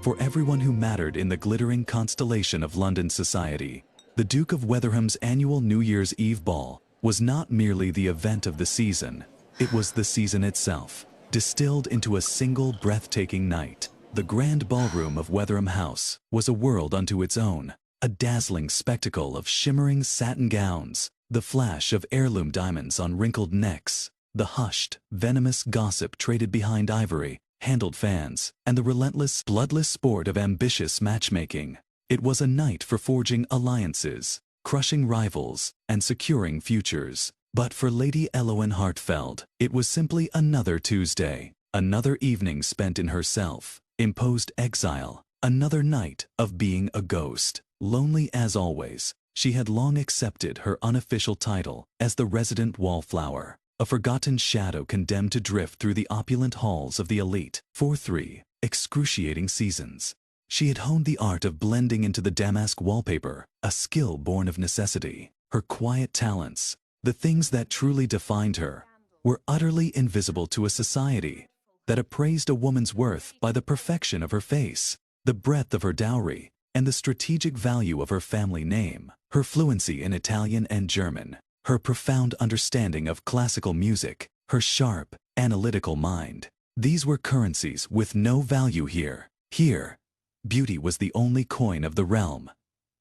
For everyone who mattered in the glittering constellation of London society, the Duke of Weatherham's annual New Year's Eve ball was not merely the event of the season, it was the season itself, distilled into a single breathtaking night. The grand ballroom of Weatherham House was a world unto its own, a dazzling spectacle of shimmering satin gowns, the flash of heirloom diamonds on wrinkled necks, the hushed, venomous gossip traded behind ivory-handled fans, and the relentless, bloodless sport of ambitious matchmaking. It was a night for forging alliances, crushing rivals, and securing futures. But for Lady Eloin Hartfeld, it was simply another Tuesday, another evening spent in her self-imposed exile, another night of being a ghost. Lonely as always, she had long accepted her unofficial title as the resident wallflower, a forgotten shadow condemned to drift through the opulent halls of the elite. For 3 excruciating seasons, she had honed the art of blending into the damask wallpaper, a skill born of necessity. Her quiet talents, the things that truly defined her, were utterly invisible to a society that appraised a woman's worth by the perfection of her face, the breadth of her dowry, and the strategic value of her family name. Her fluency in Italian and German, her profound understanding of classical music, her sharp, analytical mind. These were currencies with no value here. Here, beauty was the only coin of the realm.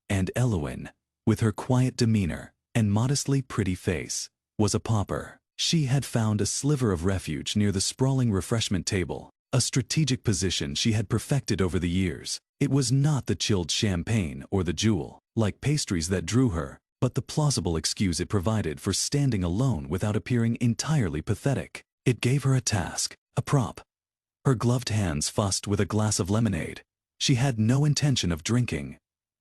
And Eloin, with her quiet demeanor and modestly pretty face, was a pauper. She had found a sliver of refuge near the sprawling refreshment table, a strategic position she had perfected over the years. It was not the chilled champagne or the jewel-like pastries that drew her, but the plausible excuse it provided for standing alone without appearing entirely pathetic. It gave her a task, a prop. Her gloved hands fussed with a glass of lemonade. She had no intention of drinking.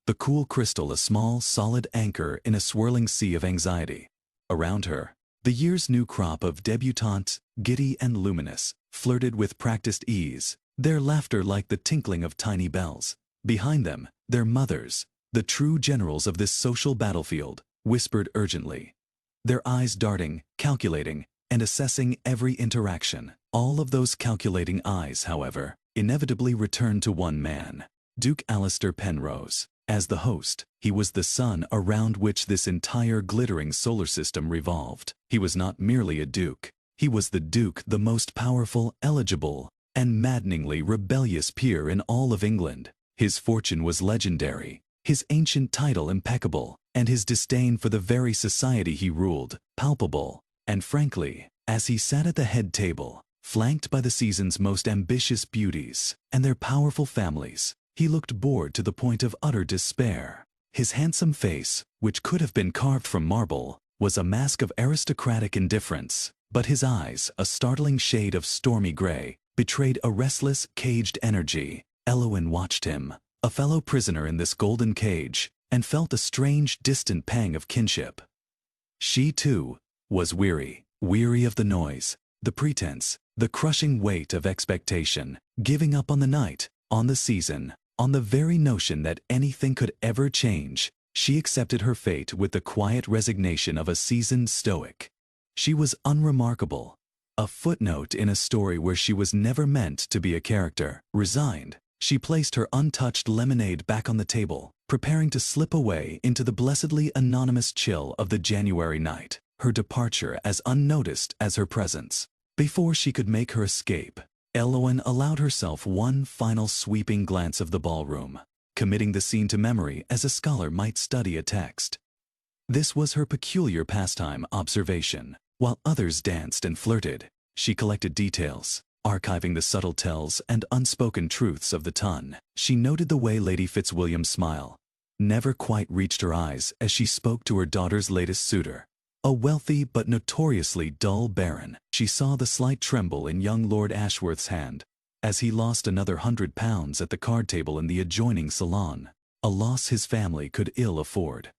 The cool crystal a small, solid anchor in a swirling sea of anxiety. Around her, the year's new crop of debutantes, giddy and luminous, flirted with practiced ease, their laughter like the tinkling of tiny bells. Behind them, their mothers, the true generals of this social battlefield, whispered urgently, their eyes darting, calculating, and assessing every interaction. All of those calculating eyes, however, inevitably returned to one man, Duke Alistair Penrose. As the host, he was the sun around which this entire glittering solar system revolved. He was not merely a duke. He was the duke, the most powerful, eligible, and maddeningly rebellious peer in all of England. His fortune was legendary, his ancient title impeccable, and his disdain for the very society he ruled, palpable. And frankly, as he sat at the head table, flanked by the season's most ambitious beauties and their powerful families, he looked bored to the point of utter despair. His handsome face, which could have been carved from marble, was a mask of aristocratic indifference, but his eyes, a startling shade of stormy gray, betrayed a restless, caged energy. Eloin watched him, a fellow prisoner in this golden cage, and felt a strange, distant pang of kinship. She, too, was weary of the noise, the pretense, the crushing weight of expectation, giving up on the night, on the season, on the very notion that anything could ever change. She accepted her fate with the quiet resignation of a seasoned stoic. She was unremarkable, a footnote in a story where she was never meant to be a character. Resigned, she placed her untouched lemonade back on the table, preparing to slip away into the blessedly anonymous chill of the January night, her departure as unnoticed as her presence. Before she could make her escape, Eloin allowed herself one final sweeping glance of the ballroom, committing the scene to memory as a scholar might study a text. This was her peculiar pastime, observation. While others danced and flirted, she collected details, archiving the subtle tells and unspoken truths of the ton. She noted the way Lady Fitzwilliam's smile never quite reached her eyes as she spoke to her daughter's latest suitor, a wealthy but notoriously dull baron. She saw the slight tremble in young Lord Ashworth's hand as he lost another £100 at the card table in the adjoining salon, a loss his family could ill afford.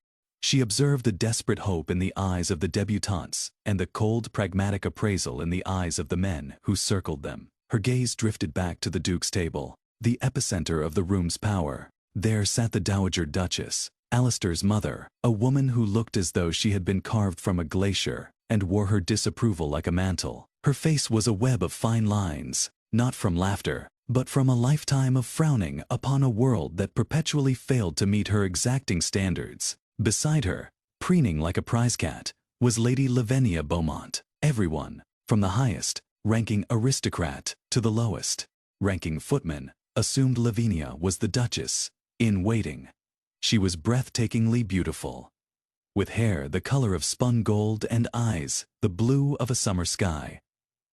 She observed the desperate hope in the eyes of the debutantes and the cold, pragmatic appraisal in the eyes of the men who circled them. Her gaze drifted back to the Duke's table, the epicenter of the room's power. There sat the Dowager Duchess, Alistair's mother, a woman who looked as though she had been carved from a glacier and wore her disapproval like a mantle. Her face was a web of fine lines, not from laughter, but from a lifetime of frowning upon a world that perpetually failed to meet her exacting standards. Beside her, preening like a prize cat, was Lady Lavinia Beaumont. Everyone, from the highest-ranking aristocrat to the lowest-ranking footman, assumed Lavinia was the Duchess in waiting. She was breathtakingly beautiful, with hair the color of spun gold and eyes the blue of a summer sky.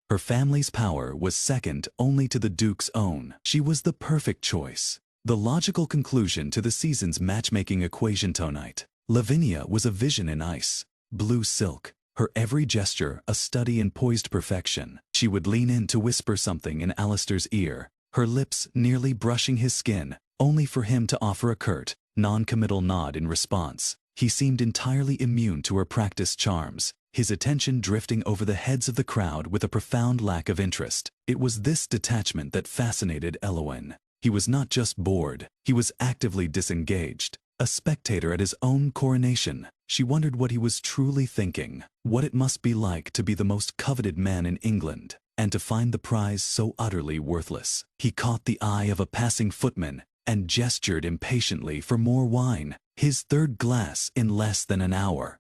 Her family's power was second only to the Duke's own. She was the perfect choice, the logical conclusion to the season's matchmaking equation tonight. Lavinia was a vision in ice, blue silk, her every gesture a study in poised perfection. She would lean in to whisper something in Alistair's ear, her lips nearly brushing his skin, only for him to offer a curt, non-committal nod in response. He seemed entirely immune to her practiced charms, his attention drifting over the heads of the crowd with a profound lack of interest. It was this detachment that fascinated Eloin. He was not just bored, he was actively disengaged, a spectator at his own coronation. She wondered what he was truly thinking, what it must be like to be the most coveted man in England, and to find the prize so utterly worthless. He caught the eye of a passing footman and gestured impatiently for more wine, his third glass in less than an hour.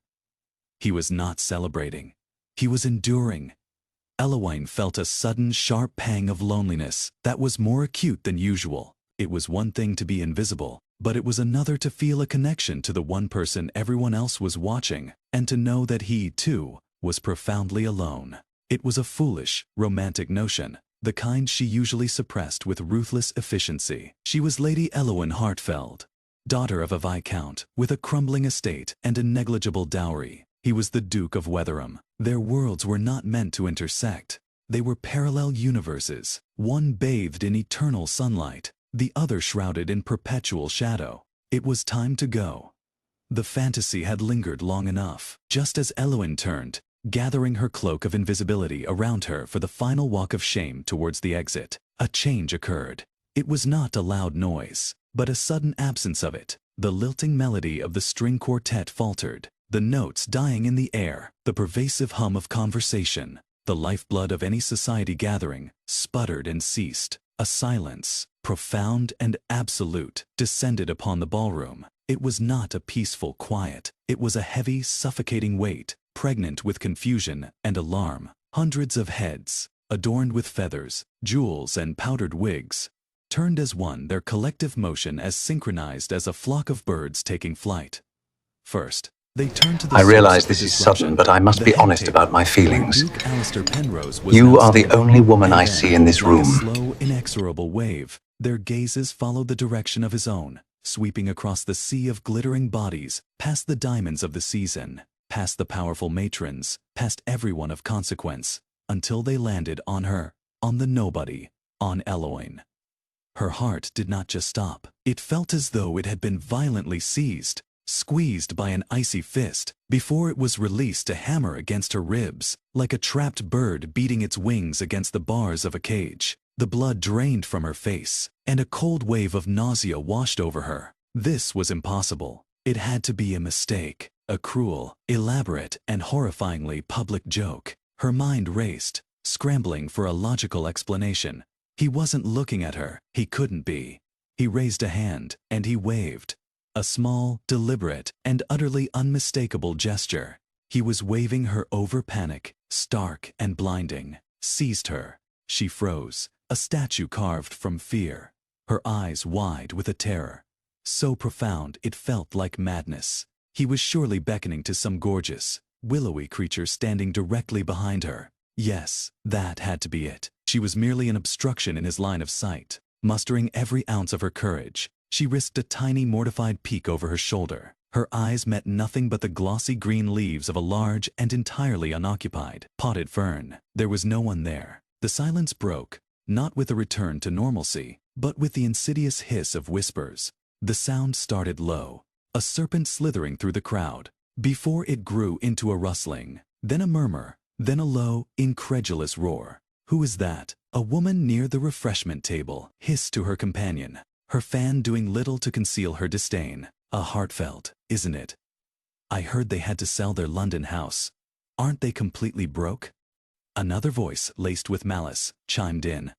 He was not celebrating. He was enduring. Eloin felt a sudden sharp pang of loneliness that was more acute than usual. It was one thing to be invisible, but it was another to feel a connection to the one person everyone else was watching, and to know that he, too, was profoundly alone. It was a foolish, romantic notion, the kind she usually suppressed with ruthless efficiency. She was Lady Eloin Hartfeld, daughter of a viscount, with a crumbling estate and a negligible dowry. He was the Duke of Weatherham. Their worlds were not meant to intersect. They were parallel universes, one bathed in eternal sunlight, the other shrouded in perpetual shadow. It was time to go. The fantasy had lingered long enough. Just as Eloin turned, gathering her cloak of invisibility around her for the final walk of shame towards the exit, a change occurred. It was not a loud noise, but a sudden absence of it. The lilting melody of the string quartet faltered, the notes dying in the air. The pervasive hum of conversation, the lifeblood of any society gathering, sputtered and ceased. A silence, profound and absolute, descended upon the ballroom. It was not a peaceful quiet. It was a heavy, suffocating weight, pregnant with confusion and alarm. Hundreds of heads, adorned with feathers, jewels and powdered wigs, turned as one, their collective motion as synchronized as a flock of birds taking flight. First, they turned to the I source realize of the this is disruption, sudden, but I must the be head honest table, about my feelings. where Duke Alistair Penrose was You now are the standing. only woman And I then, see in this like room. a slow, inexorable wave, their gazes followed the direction of his own, sweeping across the sea of glittering bodies, past the diamonds of the season, past the powerful matrons, past everyone of consequence, until they landed on her, on the nobody, on Eloin. Her heart did not just stop. It felt as though it had been violently seized, squeezed by an icy fist, before it was released to hammer against her ribs, like a trapped bird beating its wings against the bars of a cage. The blood drained from her face, and a cold wave of nausea washed over her. This was impossible. It had to be a mistake, a cruel, elaborate, and horrifyingly public joke. Her mind raced, scrambling for a logical explanation. He wasn't looking at her. He couldn't be. He raised a hand, and he waved. A small, deliberate, and utterly unmistakable gesture. He was waving her over panic, stark and blinding. Seized her. She froze, a statue carved from fear, her eyes wide with a terror so profound it felt like madness. He was surely beckoning to some gorgeous, willowy creature standing directly behind her. Yes, that had to be it. She was merely an obstruction in his line of sight. Mustering every ounce of her courage, she risked a tiny, mortified peek over her shoulder. Her eyes met nothing but the glossy green leaves of a large and entirely unoccupied potted fern. There was no one there. The silence broke, not with a return to normalcy, but with the insidious hiss of whispers. The sound started low, a serpent slithering through the crowd, before it grew into a rustling, then a murmur, then a low, incredulous roar. "Who is that?" A woman near the refreshment table hissed to her companion, her fan doing little to conceal her disdain. "A Hartfeld, isn't it? I heard they had to sell their London house. Aren't they completely broke?" Another voice, laced with malice, chimed in.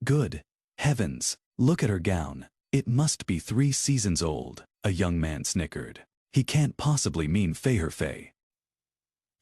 "Good. Heavens, look at her gown. It must be 3 seasons old, a young man snickered. He can't possibly mean Fay.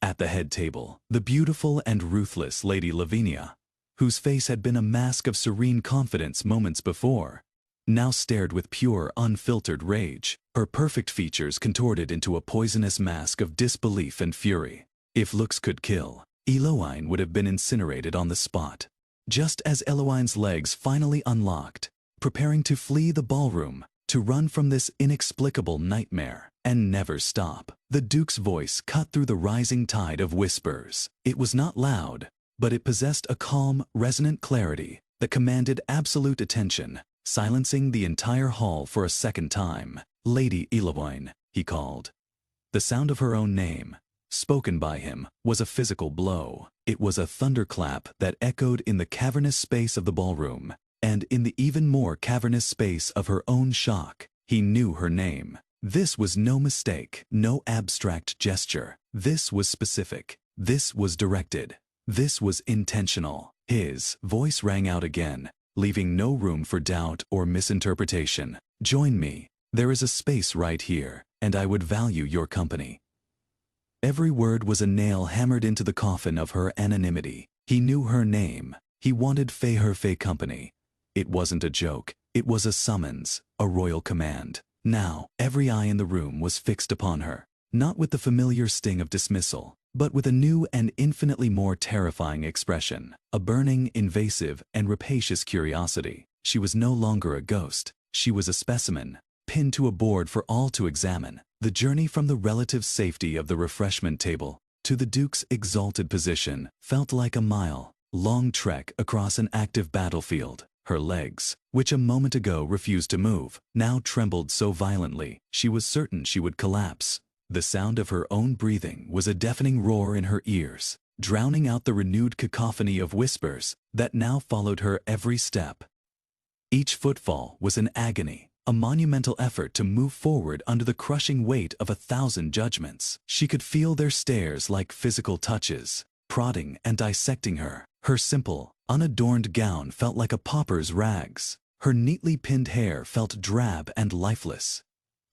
At the head table, the beautiful and ruthless Lady Lavinia, whose face had been a mask of serene confidence moments before, now stared with pure, unfiltered rage, her perfect features contorted into a poisonous mask of disbelief and fury. If looks could kill, Eloin would have been incinerated on the spot. Just as Eloin's legs finally unlocked, preparing to flee the ballroom, to run from this inexplicable nightmare, and never stop, the Duke's voice cut through the rising tide of whispers. It was not loud, but it possessed a calm, resonant clarity that commanded absolute attention, silencing the entire hall for a second time. "Lady Eloin," he called. The sound of her own name, spoken by him, was a physical blow. It was a thunderclap that echoed in the cavernous space of the ballroom, and in the even more cavernous space of her own shock. He knew her name. This was no mistake, no abstract gesture. This was specific. This was directed. This was intentional. His voice rang out again, leaving no room for doubt or misinterpretation. "Join me. There is a space right here, and I would value your company." Every word was a nail hammered into the coffin of her anonymity. He knew her name. He wanted Fay company. It wasn't a joke. It was a summons, a royal command. Now, every eye in the room was fixed upon her, not with the familiar sting of dismissal, but with a new and infinitely more terrifying expression, a burning, invasive, and rapacious curiosity. She was no longer a ghost. She was a specimen, pinned to a board for all to examine. The journey from the relative safety of the refreshment table to the Duke's exalted position felt like a mile-long trek across an active battlefield. Her legs, which a moment ago refused to move, now trembled so violently she was certain she would collapse. The sound of her own breathing was a deafening roar in her ears, drowning out the renewed cacophony of whispers that now followed her every step. Each footfall was an agony, a monumental effort to move forward under the crushing weight of 1,000 judgments. She could feel their stares like physical touches, prodding and dissecting her. Her simple, unadorned gown felt like a pauper's rags. Her neatly pinned hair felt drab and lifeless.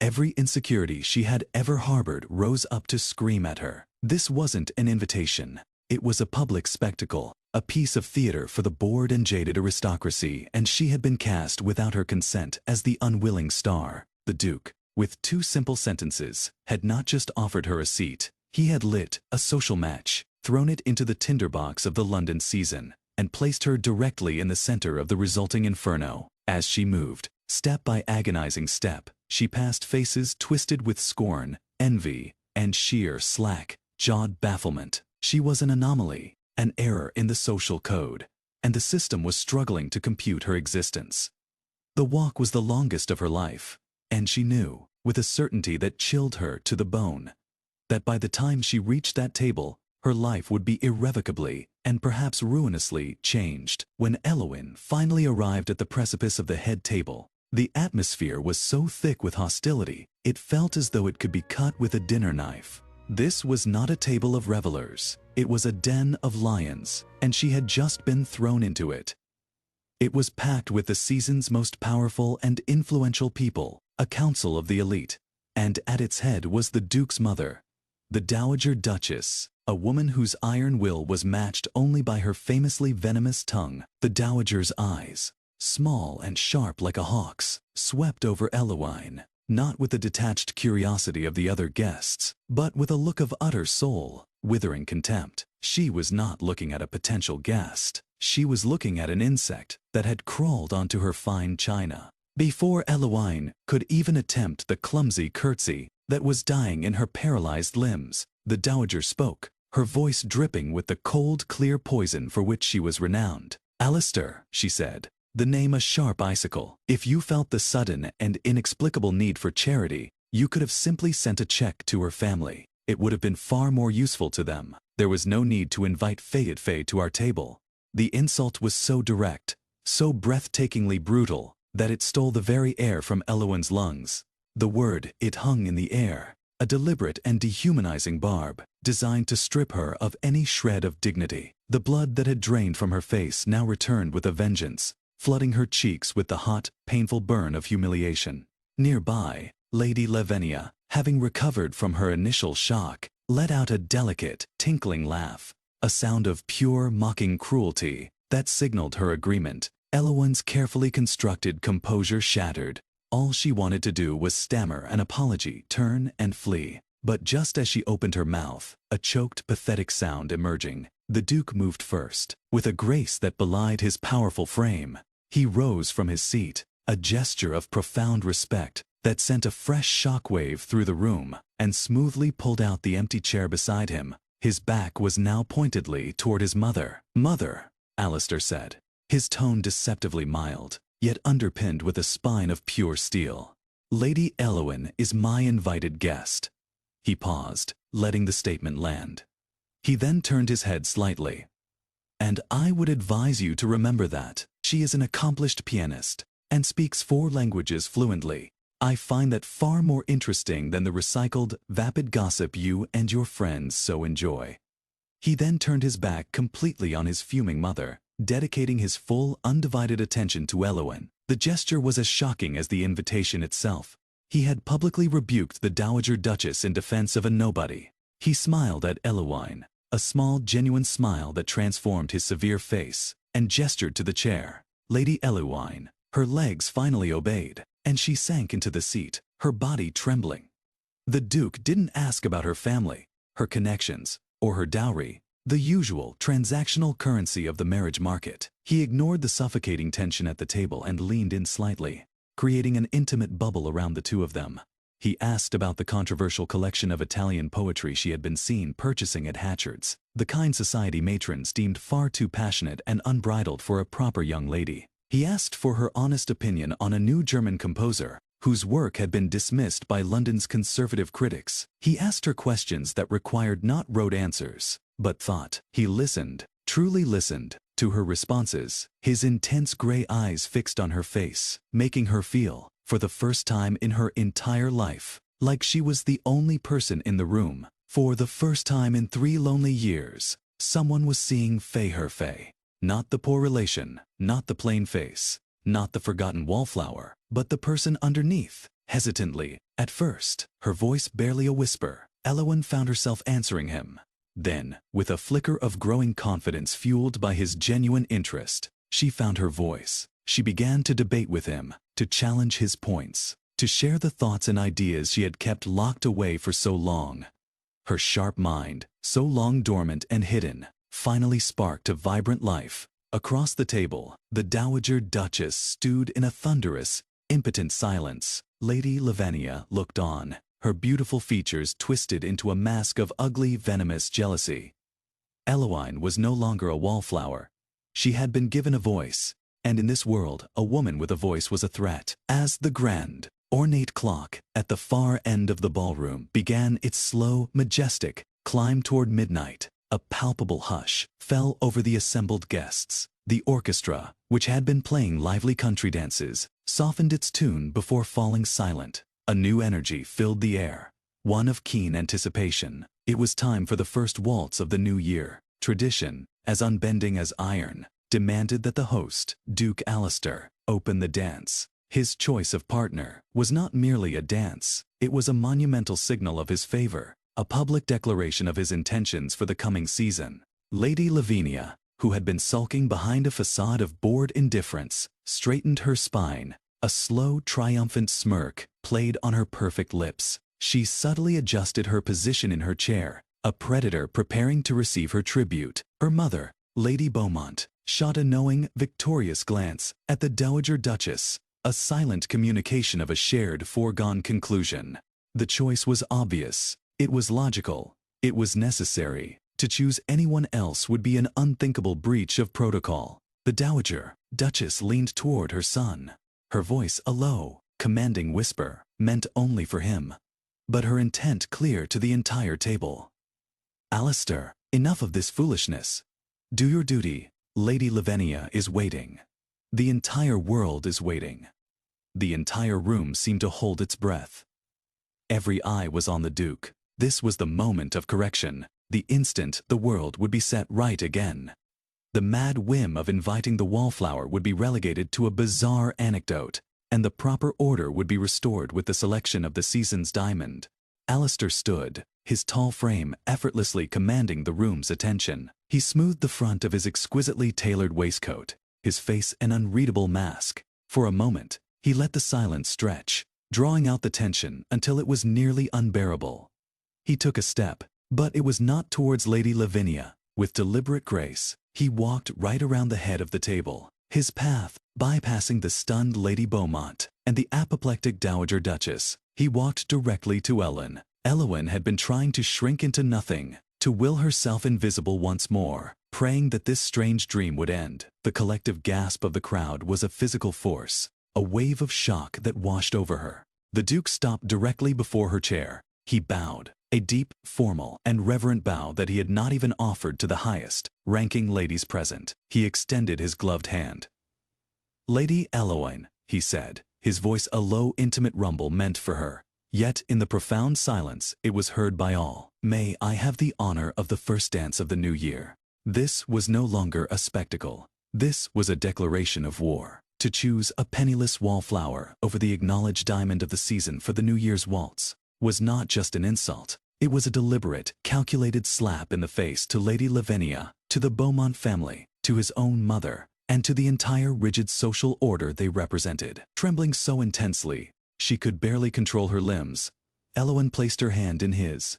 Every insecurity she had ever harbored rose up to scream at her. This wasn't an invitation. It was a public spectacle, a piece of theater for the bored and jaded aristocracy, and she had been cast without her consent as the unwilling star. The Duke, with 2 simple sentences, had not just offered her a seat. He had lit a social match, thrown it into the tinderbox of the London season, and placed her directly in the center of the resulting inferno. As she moved, step by agonizing step, she passed faces twisted with scorn, envy, and sheer slack-jawed bafflement. She was an anomaly, an error in the social code, and the system was struggling to compute her existence. The walk was the longest of her life, and she knew, with a certainty that chilled her to the bone, that by the time she reached that table, her life would be irrevocably and perhaps ruinously changed. When Eloin finally arrived at the precipice of the head table, the atmosphere was so thick with hostility, it felt as though it could be cut with a dinner knife. This was not a table of revelers. It was a den of lions, and she had just been thrown into it. It was packed with the season's most powerful and influential people, a council of the elite, and at its head was the Duke's mother, the Dowager Duchess, a woman whose iron will was matched only by her famously venomous tongue. The Dowager's eyes, small and sharp like a hawk's, swept over Eloin, not with the detached curiosity of the other guests, but with a look of utter soul-withering contempt. She was not looking at a potential guest. She was looking at an insect that had crawled onto her fine china. Before Eloin could even attempt the clumsy curtsy that was dying in her paralyzed limbs, the Dowager spoke, her voice dripping with the cold, clear poison for which she was renowned. "Alistair," she said, the name a sharp icicle. "If you felt the sudden and inexplicable need for charity, you could have simply sent a check to her family. It would have been far more useful to them. There was no need to invite Fay to our table." The insult was so direct, so breathtakingly brutal, that it stole the very air from Eloin's lungs. The word, it hung in the air, a deliberate and dehumanizing barb, designed to strip her of any shred of dignity. The blood that had drained from her face now returned with a vengeance, flooding her cheeks with the hot, painful burn of humiliation. Nearby, Lady Lavinia, having recovered from her initial shock, let out a delicate, tinkling laugh, a sound of pure, mocking cruelty that signaled her agreement. Eloin's carefully constructed composure shattered. All she wanted to do was stammer an apology, turn and flee. But just as she opened her mouth, a choked, pathetic sound emerging, the Duke moved first. With a grace that belied his powerful frame, he rose from his seat, a gesture of profound respect that sent a fresh shockwave through the room, and smoothly pulled out the empty chair beside him. His back was now pointedly toward his mother. "Mother," Alistair said, his tone deceptively mild, yet underpinned with a spine of pure steel. "Lady Eloin is my invited guest." He paused, letting the statement land. He then turned his head slightly. "And I would advise you to remember that. She is an accomplished pianist and speaks 4 languages fluently. I find that far more interesting than the recycled, vapid gossip you and your friends so enjoy." He then turned his back completely on his fuming mother, dedicating his full, undivided attention to Eloin. The gesture was as shocking as the invitation itself. He had publicly rebuked the Dowager Duchess in defense of a nobody. He smiled at Eloin, a small, genuine smile that transformed his severe face, and gestured to the chair. Lady Eloin, her legs finally obeyed, and she sank into the seat, her body trembling. The Duke didn't ask about her family, her connections, or her dowry, the usual transactional currency of the marriage market. He ignored the suffocating tension at the table and leaned in slightly, creating an intimate bubble around the two of them. He asked about the controversial collection of Italian poetry she had been seen purchasing at Hatchard's, the kind society matrons deemed far too passionate and unbridled for a proper young lady. He asked for her honest opinion on a new German composer, whose work had been dismissed by London's conservative critics. He asked her questions that required not rote answers, but thought. He listened, truly listened, to her responses, his intense gray eyes fixed on her face, making her feel, for the first time in her entire life, like she was the only person in the room. For the first time in 3 lonely years, someone was seeing her Faye. Not the poor relation, not the plain face, not the forgotten wallflower, but the person underneath. Hesitantly, at first, her voice barely a whisper, Eloin found herself answering him. Then, with a flicker of growing confidence fueled by his genuine interest, she found her voice. She began to debate with him, to challenge his points, to share the thoughts and ideas she had kept locked away for so long. Her sharp mind, so long dormant and hidden, finally sparked to vibrant life. Across the table, the Dowager Duchess stewed in a thunderous, impotent silence. Lady Lavinia looked on, her beautiful features twisted into a mask of ugly, venomous jealousy. Eloin was no longer a wallflower. She had been given a voice, and in this world, a woman with a voice was a threat. As the grand, ornate clock at the far end of the ballroom began its slow, majestic climb toward midnight, a palpable hush fell over the assembled guests. The orchestra, which had been playing lively country dances, softened its tune before falling silent. A new energy filled the air, one of keen anticipation. It was time for the first waltz of the new year. Tradition, as unbending as iron, demanded that the host, Duke Alistair, open the dance. His choice of partner was not merely a dance, it was a monumental signal of his favor, a public declaration of his intentions for the coming season. Lady Lavinia, who had been sulking behind a facade of bored indifference, straightened her spine. A slow, triumphant smirk played on her perfect lips. She subtly adjusted her position in her chair, a predator preparing to receive her tribute. Her mother, Lady Beaumont, shot a knowing, victorious glance at the Dowager Duchess, a silent communication of a shared foregone conclusion. The choice was obvious. It was logical. It was necessary. To choose anyone else would be an unthinkable breach of protocol. The Dowager Duchess leaned toward her son, her voice a low, commanding whisper, meant only for him, but her intent clear to the entire table. "Alistair, enough of this foolishness. Do your duty. Lady Lavinia is waiting. The entire world is waiting." The entire room seemed to hold its breath. Every eye was on the Duke. This was the moment of correction, the instant the world would be set right again. The mad whim of inviting the wallflower would be relegated to a bizarre anecdote, and the proper order would be restored with the selection of the season's diamond. Alistair stood, his tall frame effortlessly commanding the room's attention. He smoothed the front of his exquisitely tailored waistcoat, his face an unreadable mask. For a moment, he let the silence stretch, drawing out the tension until it was nearly unbearable. He took a step, but it was not towards Lady Lavinia. With deliberate grace, he walked right around the head of the table, his path bypassing the stunned Lady Beaumont and the apoplectic Dowager Duchess. He walked directly to Ellen. Eloin had been trying to shrink into nothing, to will herself invisible once more, praying that this strange dream would end. The collective gasp of the crowd was a physical force, a wave of shock that washed over her. The Duke stopped directly before her chair. He bowed, a deep, formal, and reverent bow that he had not even offered to the highest-ranking ladies present. He extended his gloved hand. "Lady Eloin," he said, his voice a low, intimate rumble meant for her. Yet in the profound silence it was heard by all. "May I have the honor of the first dance of the new year?" This was no longer a spectacle. This was a declaration of war. To choose a penniless wallflower over the acknowledged diamond of the season for the New Year's waltz was not just an insult. It was a deliberate, calculated slap in the face to Lady Lavinia, to the Beaumont family, to his own mother, and to the entire rigid social order they represented. Trembling so intensely, she could barely control her limbs, Eloin placed her hand in his.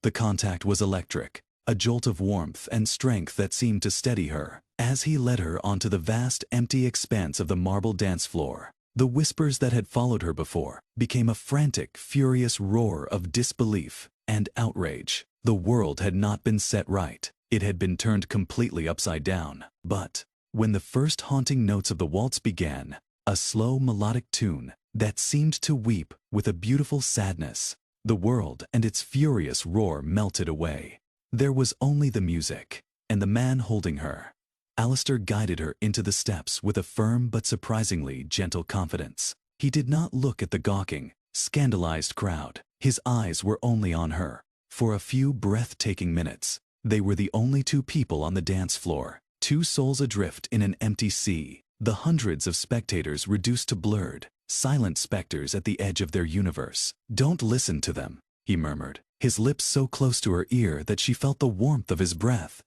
The contact was electric, a jolt of warmth and strength that seemed to steady her. As he led her onto the vast, empty expanse of the marble dance floor, the whispers that had followed her before became a frantic, furious roar of disbelief and outrage. The world had not been set right. It had been turned completely upside down. But when the first haunting notes of the waltz began, a slow melodic tune that seemed to weep with a beautiful sadness, the world and its furious roar melted away. There was only the music, and the man holding her. Alistair guided her into the steps with a firm but surprisingly gentle confidence. He did not look at the gawking, scandalized crowd. His eyes were only on her. For a few breathtaking minutes, they were the only two people on the dance floor, two souls adrift in an empty sea, the hundreds of spectators reduced to blurred, silent specters at the edge of their universe. "Don't listen to them," he murmured, his lips so close to her ear that she felt the warmth of his breath.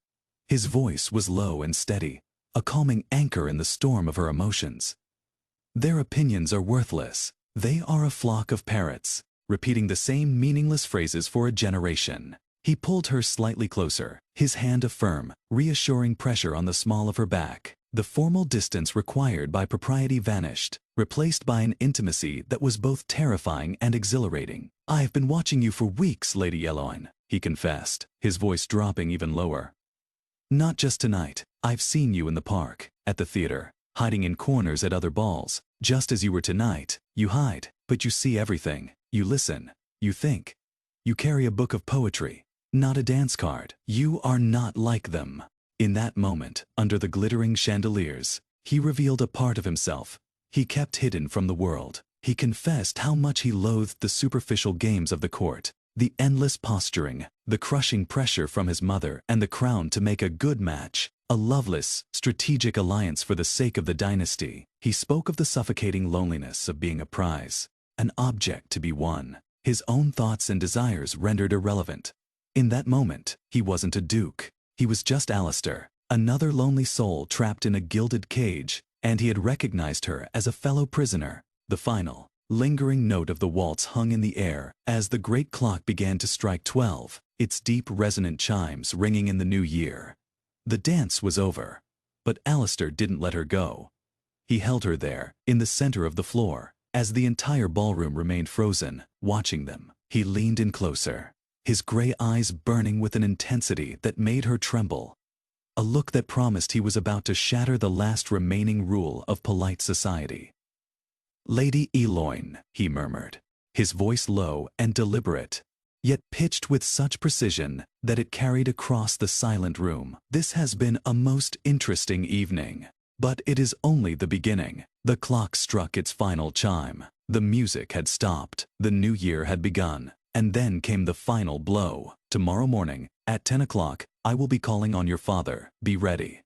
His voice was low and steady, a calming anchor in the storm of her emotions. "Their opinions are worthless. They are a flock of parrots, repeating the same meaningless phrases for a generation." He pulled her slightly closer, his hand a firm, reassuring pressure on the small of her back. The formal distance required by propriety vanished, replaced by an intimacy that was both terrifying and exhilarating. "I've been watching you for weeks, Lady Eloin," he confessed, his voice dropping even lower. "Not just tonight. I've seen you in the park, at the theater, hiding in corners at other balls. Just as you were tonight, you hide, but you see everything. You listen. You think. You carry a book of poetry, not a dance card. You are not like them." In that moment, under the glittering chandeliers, he revealed a part of himself he kept hidden from the world. He confessed how much he loathed the superficial games of the court, the endless posturing, the crushing pressure from his mother and the crown to make a good match, a loveless, strategic alliance for the sake of the dynasty. He spoke of the suffocating loneliness of being a prize, an object to be won, his own thoughts and desires rendered irrelevant. In that moment, he wasn't a duke. He was just Alistair, another lonely soul trapped in a gilded cage, and he had recognized her as a fellow prisoner. The final, lingering note of the waltz hung in the air as the great clock began to strike 12, its deep resonant chimes ringing in the new year. The dance was over, but Alistair didn't let her go. He held her there, in the center of the floor, as the entire ballroom remained frozen, watching them. He leaned in closer, his gray eyes burning with an intensity that made her tremble. A look that promised he was about to shatter the last remaining rule of polite society. "Lady Eloin," he murmured, his voice low and deliberate, yet pitched with such precision that it carried across the silent room. "This has been a most interesting evening, but it is only the beginning." The clock struck its final chime. The music had stopped. The new year had begun. And then came the final blow. "Tomorrow morning, at 10 o'clock, I will be calling on your father. Be ready."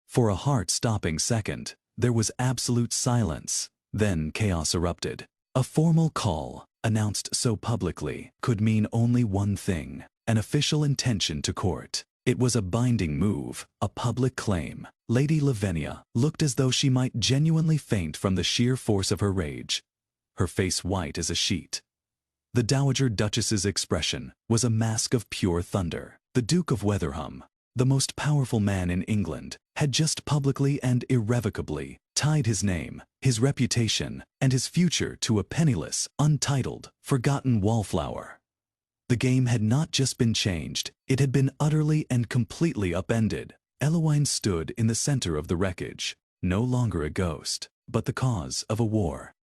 For a heart-stopping second, there was absolute silence. Then chaos erupted. A formal call, announced so publicly, could mean only one thing: an official intention to court. It was a binding move, a public claim. Lady Lavinia looked as though she might genuinely faint from the sheer force of her rage, her face white as a sheet. The Dowager Duchess's expression was a mask of pure thunder. The Duke of Weatherham, the most powerful man in England, had just publicly and irrevocably tied his name, his reputation, and his future to a penniless, untitled, forgotten wallflower. The game had not just been changed, it had been utterly and completely upended. Eloin stood in the center of the wreckage, no longer a ghost, but the cause of a war.